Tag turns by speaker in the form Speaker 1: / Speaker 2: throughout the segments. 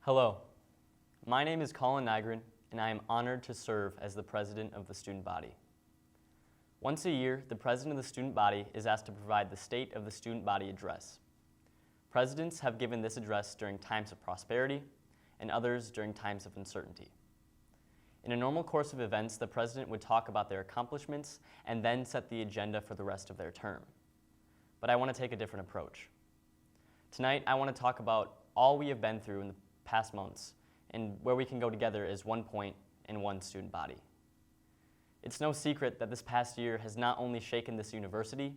Speaker 1: Hello, my name is Colin Nygren, and I am honored to serve as the president of the student body. Once a year, the president of the student body is asked to provide the State of the Student Body address. Presidents have given this address during times of prosperity and others during times of uncertainty. In a normal course of events, the president would talk about their accomplishments and then set the agenda for the rest of their term. But I want to take a different approach. Tonight, I want to talk about all we have been through in the past months and where we can go together as one point in one student body. It's no secret that this past year has not only shaken this university,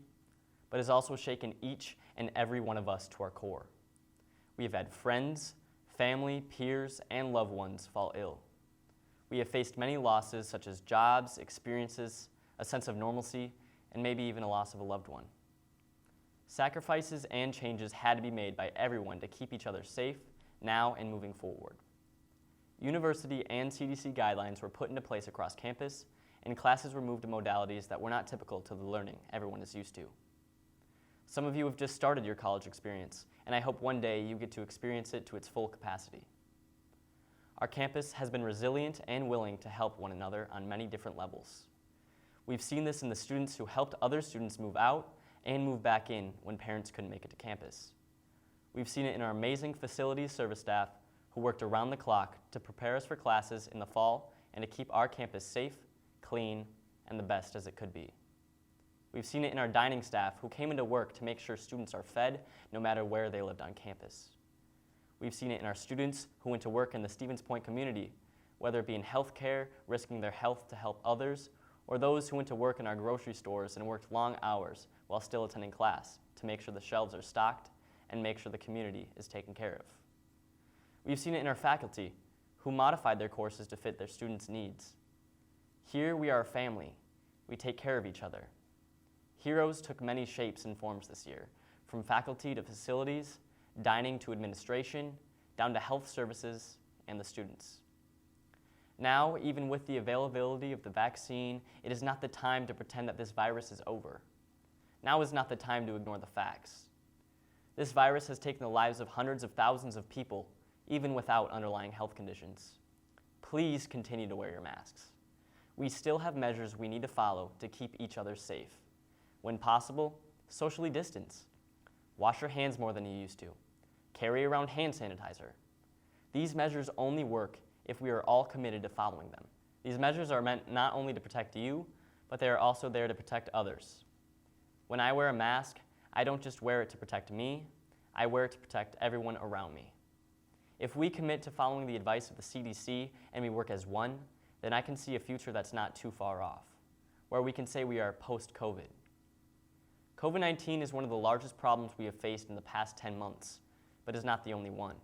Speaker 1: but has also shaken each and every one of us to our core. We have had friends, family, peers, and loved ones fall ill. We have faced many losses such as jobs, experiences, a sense of normalcy, and maybe even a loss of a loved one. Sacrifices and changes had to be made by everyone to keep each other safe now and moving forward. University and CDC guidelines were put into place across campus, and classes were moved to modalities that were not typical to the learning everyone is used to. Some of you have just started your college experience, and I hope one day you get to experience it to its full capacity. Our campus has been resilient and willing to help one another on many different levels. We've seen this in the students who helped other students move out and move back in when parents couldn't make it to campus. We've seen it in our amazing facilities service staff who worked around the clock to prepare us for classes in the fall and to keep our campus safe, clean, and the best as it could be. We've seen it in our dining staff who came into work to make sure students are fed no matter where they lived on campus. We've seen it in our students who went to work in the Stevens Point community, whether it be in healthcare, risking their health to help others, or those who went to work in our grocery stores and worked long hours while still attending class to make sure the shelves are stocked and make sure the community is taken care of. We've seen it in our faculty who modified their courses to fit their students' needs. Here we are a family. We take care of each other. Heroes took many shapes and forms this year, from faculty to facilities, dining to administration, down to health services and the students. Now, even with the availability of the vaccine, it is not the time to pretend that this virus is over. Now is not the time to ignore the facts. This virus has taken the lives of hundreds of thousands of people, even without underlying health conditions. Please continue to wear your masks. We still have measures we need to follow to keep each other safe. When possible, socially distance. Wash your hands more than you used to. Carry around hand sanitizer. These measures only work if we are all committed to following them. These measures are meant not only to protect you, but they are also there to protect others. When I wear a mask, I don't just wear it to protect me, I wear it to protect everyone around me. If we commit to following the advice of the CDC and we work as one, then I can see a future that's not too far off, where we can say we are post-COVID. COVID-19 is one of the largest problems we have faced in the past 10 months, but is not the only one.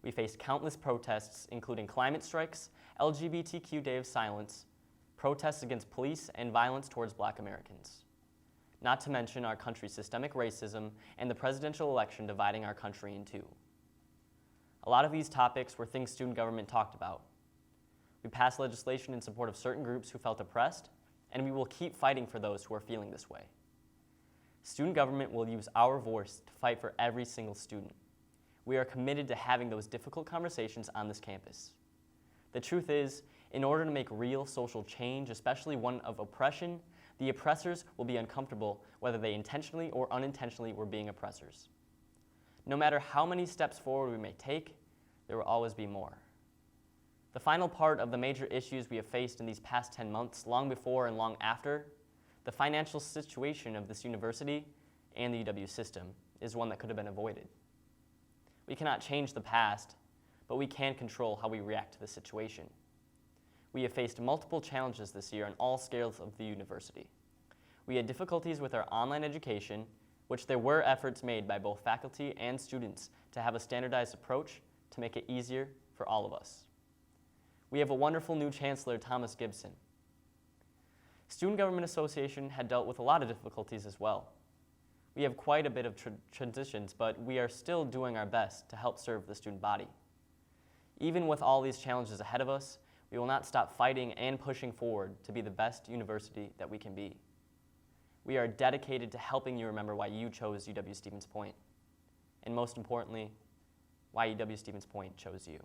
Speaker 1: We faced countless protests, including climate strikes, LGBTQ Day of Silence, protests against police, and violence towards Black Americans. Not to mention our country's systemic racism and the presidential election dividing our country in two. A lot of these topics were things student government talked about. We passed legislation in support of certain groups who felt oppressed, and we will keep fighting for those who are feeling this way. Student government will use our voice to fight for every single student. We are committed to having those difficult conversations on this campus. The truth is, in order to make real social change, especially one of oppression, the oppressors will be uncomfortable whether they intentionally or unintentionally were being oppressors. No matter how many steps forward we may take, there will always be more. The final part of the major issues we have faced in these past 10 months, long before and long after, the financial situation of this university and the UW system is one that could have been avoided. We cannot change the past, but we can control how we react to the situation. We have faced multiple challenges this year on all scales of the university. We had difficulties with our online education, which there were efforts made by both faculty and students to have a standardized approach to make it easier for all of us. We have a wonderful new Chancellor, Thomas Gibson. Student Government Association had dealt with a lot of difficulties as well. We have quite a bit of transitions, but we are still doing our best to help serve the student body. Even with all these challenges ahead of us, we will not stop fighting and pushing forward to be the best university that we can be. We are dedicated to helping you remember why you chose UW Stevens Point. And most importantly, why UW Stevens Point chose you.